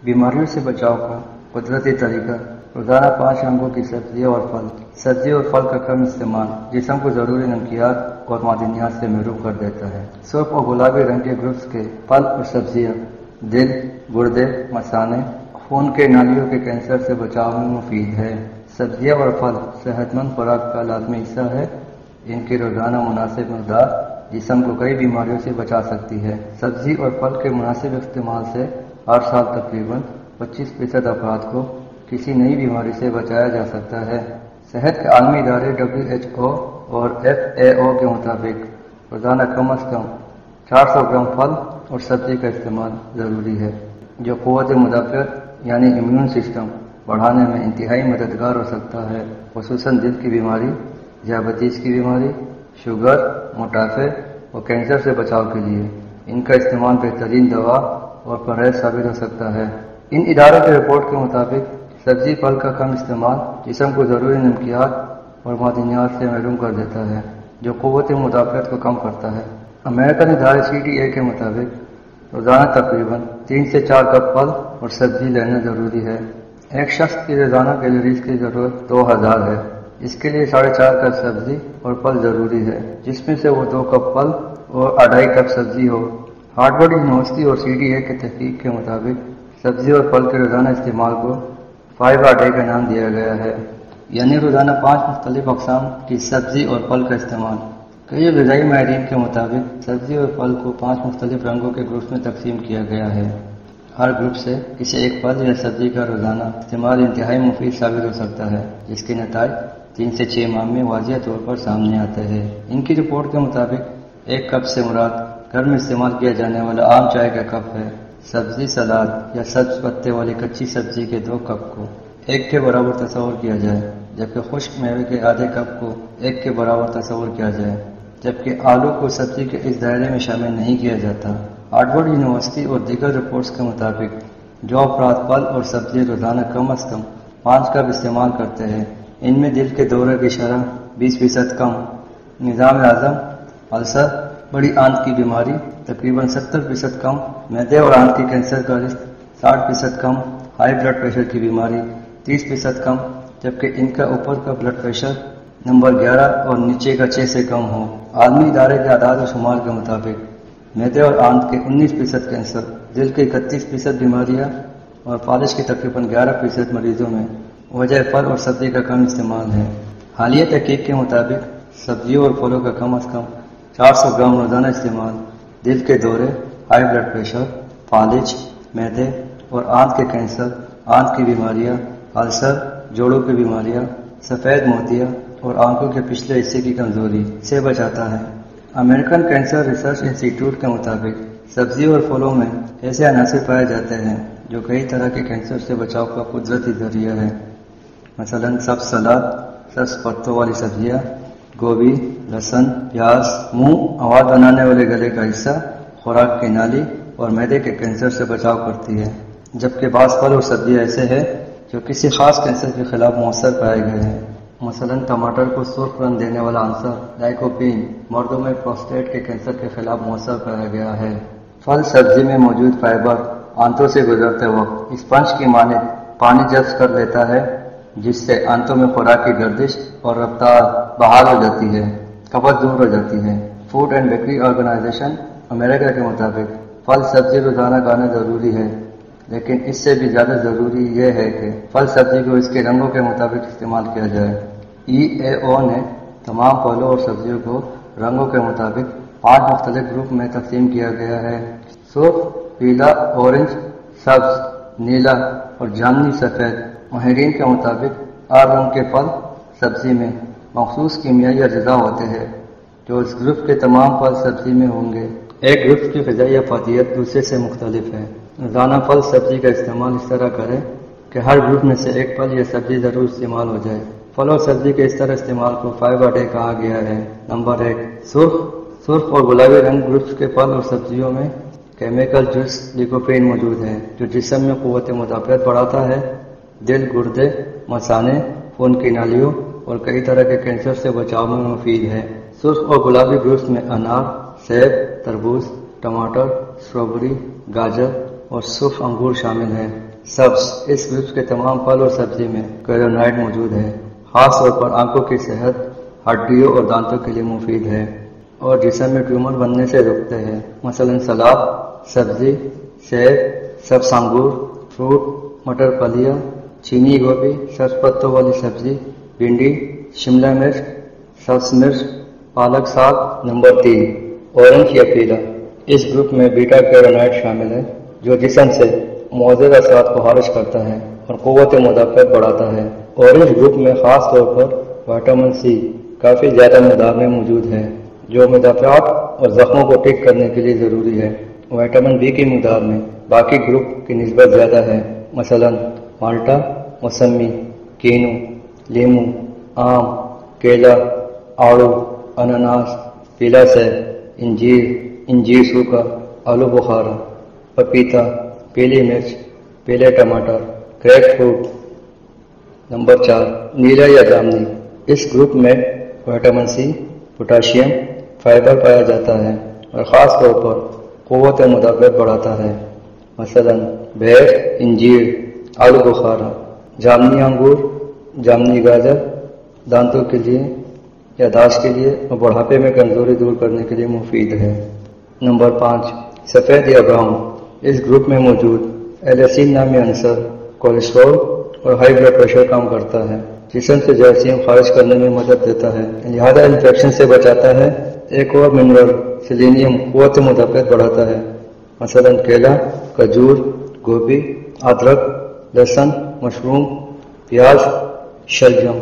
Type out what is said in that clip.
بیماریوں سے بچاؤ کا قدرتی طریقہ: روزانہ 5 رنگوں کی سبزیاں اور پھل۔ سبزی اور پھل کا کم استعمال جسم کو ضروری نمکیات اور معدنیات سے محروم کر دیتا ہے۔ سرخ اور گلابی رنگ کے گروپس کے پھل اور سبزیاں دل، گردے، مثانے، خون کے نالیوں کے کینسر سے بچاؤ میں مفید ہے۔ سبزیاں اور پھل صحت مند خوراک کا لازمی حصہ ہے۔ ان کی روزانہ مناسب مقدار جسم کو کئی بیماریوں سے بچا سکتی ہے۔ سبزی اور پھل کے مناسب استعمال سے ہر سال تقریباً 25% افراد کو کسی نئی بیماری سے بچایا جا سکتا ہے۔ صحت کے عالمی ادارے WHO اور FAO کے مطابق روزانہ کم از کم 400 گرام پھل اور سبزی کا استعمال ضروری ہے، جو قوت مدافعت یعنی امیون سسٹم بڑھانے میں انتہائی مددگار ہو سکتا ہے، خصوصاً دل کی بیماری، ذیابیطس کی بیماری، شوگر، موٹاپے اور کینسر سے بچاؤ کے لیے ان کا استعمال بہترین دوا اور پرہیز ثابت ہو سکتا ہے۔ ان اداروں کی رپورٹ کے مطابق سبزی پھل کا کم استعمال جسم کو ضروری نمکیات اور معدنیات سے محروم کر دیتا ہے، جو قوت مدافعت کو کم کرتا ہے۔ امریکن ادارے CDA کے مطابق روزانہ تقریباً 3 سے 4 کپ پھل اور سبزی لینا ضروری ہے۔ ایک شخص کی روزانہ کیلوریز کی ضرورت 2000 ہے۔ اس کے لیے 4.5 کپ سبزی اور پھل ضروری ہے، جس میں سے وہ 2 کپ پھل اور 2.5 کپ سبزی ہو۔ ہارورڈ یونیورسٹی اور CDA کے تحقیق کے مطابق سبزی اور پھل کے روزانہ استعمال کو 5 a day کا نام دیا گیا ہے، یعنی روزانہ 5 مختلف اقسام کی سبزی اور پھل کا استعمال۔ کئی غذائی ماہرین کے مطابق سبزی اور پھل کو 5 مختلف رنگوں کے گروپس میں تقسیم کیا گیا ہے۔ ہر گروپ سے کسی ایک پھل یا سبزی کا روزانہ استعمال انتہائی مفید ثابت ہو سکتا ہے، جس کے نتائج 3 سے 6 ماہ میں واضح طور پر سامنے آتے ہیں۔ ان کی رپورٹ کے مطابق 1 کپ سے مراد گھر میں استعمال کیا جانے والا عام چائے کا کپ ہے۔ سبزی سلاد یا سبز پتے والی کچی سبزی کے 2 کپ کو 1 کے برابر تصور کیا جائے، جبکہ خشک میوے کے آدھے کپ کو 1 کے برابر تصور کیا جائے، جبکہ آلو کو سبزی کے اس دائرے میں شامل نہیں کیا جاتا۔ ہارورڈ یونیورسٹی اور دیگر رپورٹس کے مطابق جو افراد پھل اور سبزی روزانہ کم از کم 5 کپ استعمال کرتے ہیں، ان میں دل کے دورے کی شرح 20% کم، نظام ہضم، السر، بڑی آنت کی بیماری تقریباً 70% کم، معدے اور آنت کے کینسر کا رسک 60% کم، ہائی بلڈ پریشر کی بیماری 30% کم، جبکہ ان کا اوپر کا بلڈ پریشر نمبر 11 اور نیچے کا 6 سے کم ہو۔ عالمی ادارے کے اعداد و شمار کے مطابق معدے اور آنت کے 19% کینسر، دل کی 31% بیماریاں اور فالج کے تقریباً 11% مریضوں میں وجہ پھل اور سبزی کا کم استعمال ہے۔ حالیہ تحقیق کے مطابق سبزیوں اور پھلوں کا کم از کم 400 گرام روزانہ استعمال دل کے دورے، ہائی بلڈ پریشر، فالج، معدے اور آنت کے کینسر، آنت کی بیماریاں، السر، جوڑوں کی بیماریاں، سفید موتیا اور آنکھوں کے پچھلے حصے کی کمزوری سے بچاتا ہے۔ امریکن کینسر ریسرچ انسٹی ٹیوٹ کے مطابق سبزیوں اور پھلوں میں ایسے عناصر پائے جاتے ہیں جو کئی طرح کے کینسر سے بچاؤ کا قدرتی ذریعہ ہے، مثلاً سبز سلاد، سبز پتوں والی سبزیاں، گوبھی، لہسن، پیاز، منہ، آواز بنانے والے گلے کا حصہ، خوراک کی نالی اور معدے کے کینسر سے بچاؤ کرتی ہے، جبکہ بعض پھل اور سبزیاں ایسے ہیں جو کسی خاص کینسر کے خلاف مؤثر پائے گئے ہیں، مثلاً ٹماٹر کو سرخ رنگ دینے والا عنصر لائکوپین مردوں میں پروسٹیٹ کے کینسر کے خلاف مؤثر پایا گیا ہے۔ پھل سبزی میں موجود فائبر آنتوں سے گزرتے وقت اسپنج کی مانند پانی جذب کر لیتا ہے، جس سے آنتوں میں خوراک کی گردش اور رفتار بحال ہو جاتی ہے، قبض دور ہو جاتی ہے۔ فوڈ اینڈ بیکری آرگنائزیشن امریکہ کے مطابق پھل سبزی روزانہ کھانا ضروری ہے، لیکن اس سے بھی زیادہ ضروری یہ ہے کہ پھل سبزی کو اس کے رنگوں کے مطابق استعمال کیا جائے۔ EAO نے تمام پھلوں اور سبزیوں کو رنگوں کے مطابق 5 مختلف گروپ میں تقسیم کیا گیا ہے: سرخ، پیلا، اورنج، سبز، نیلا اور جامنی سفید۔ ماہرین کے مطابق ہر رنگ کے پھل سبزی میں مخصوص کیمیائی اجزاء ہوتے ہیں جو اس گروپ کے تمام پھل سبزی میں ہوں گے۔ ایک گروپ کی غذائی افادیت دوسرے سے مختلف ہے۔ روزانہ پھل سبزی کا استعمال اس طرح کریں کہ ہر گروپ میں سے ایک پھل یا سبزی ضرور استعمال ہو جائے۔ پھل اور سبزی کے اس طرح استعمال کو 5 a day کہا گیا ہے۔ نمبر 1، سرخ اور گلابی رنگ گروپس کے پھل اور سبزیوں میں کیمیکل جوس لیکوپین موجود ہے جو جسم میں قوت مدافعت بڑھاتا ہے، دل، گردے، مثانے، خون کی نالیوں اور کئی طرح کے کینسر سے بچاؤ میں مفید ہے۔ سرخ اور گلابی گروپس میں انار، سیب، تربوز، ٹماٹر، اسٹرابیری، گاجر اور سرخ انگور شامل ہیں۔ سبز، اس گروپ کے تمام پھل اور سبزی میں کیروٹینائڈ موجود ہے، خاص طور پر آنکھوں کی صحت، ہڈیوں اور دانتوں کے لیے مفید ہے اور جسم میں ٹیومر بننے سے روکتے ہیں۔ مثلا سلاد، سبزی، سیب، سبز انگور، فروٹ، مٹر پھلیاں، چینی گوبھی، سبز پتوں والی سبزی، بھنڈی، شملہ مرچ، سبز مرچ، پالک ساگ۔ نمبر 3، اورنج یا پیلا، اس گروپ میں بیٹا کیروٹینائڈ شامل ہے جو جسم سے مضر اثرات کو خارج کرتا ہے اور قوت مدافعت بڑھاتا ہے۔ اورنج گروپ میں خاص طور پر وٹامن سی کافی زیادہ مقدار میں موجود ہے جو مدافعت اور زخموں کو ٹھیک کرنے کے لیے ضروری ہے۔ وٹامن بی کی مقدار میں باقی گروپ کی نسبت زیادہ ہے، مثلا مالٹا، موسمی، کینو، لیمو، آم، کیلا، آڑو، اناناس، پیلا سیب، انجیر سوکھا، آلو بخارا، پپیتا، پیلی مرچ، پیلے ٹماٹر، گریپ فروٹ۔ نمبر 4، نیلا یا جامنی، اس گروپ میں وٹامن سی، پوٹاشیم، فائبر پایا جاتا ہے اور خاص طور پر قوت مدافعت بڑھاتا ہے، مثلا بیر، انجیر، آلو بخارا۔ جامنی انگور، جامنی گاجر دانتوں کے لیے، یادداشت کے لیے اور بڑھاپے میں کمزوری دور کرنے کے لیے مفید ہے۔ نمبر 5، سفید یا براؤن، اس گروپ میں موجود ایلیسین نامی عنصر کولیسٹرول اور ہائی بلڈ پریشر کم کرتا ہے، جسم سے جراثیم خارج کرنے میں مدد دیتا ہے، لہذا انفیکشن سے بچاتا ہے۔ ایک اور منرل سیلینیم قوت مدافعت بڑھاتا ہے، مثلا کیلا، کھجور، گوبھی، ادرک، لہسن، مشروم، پیاز، شلجم۔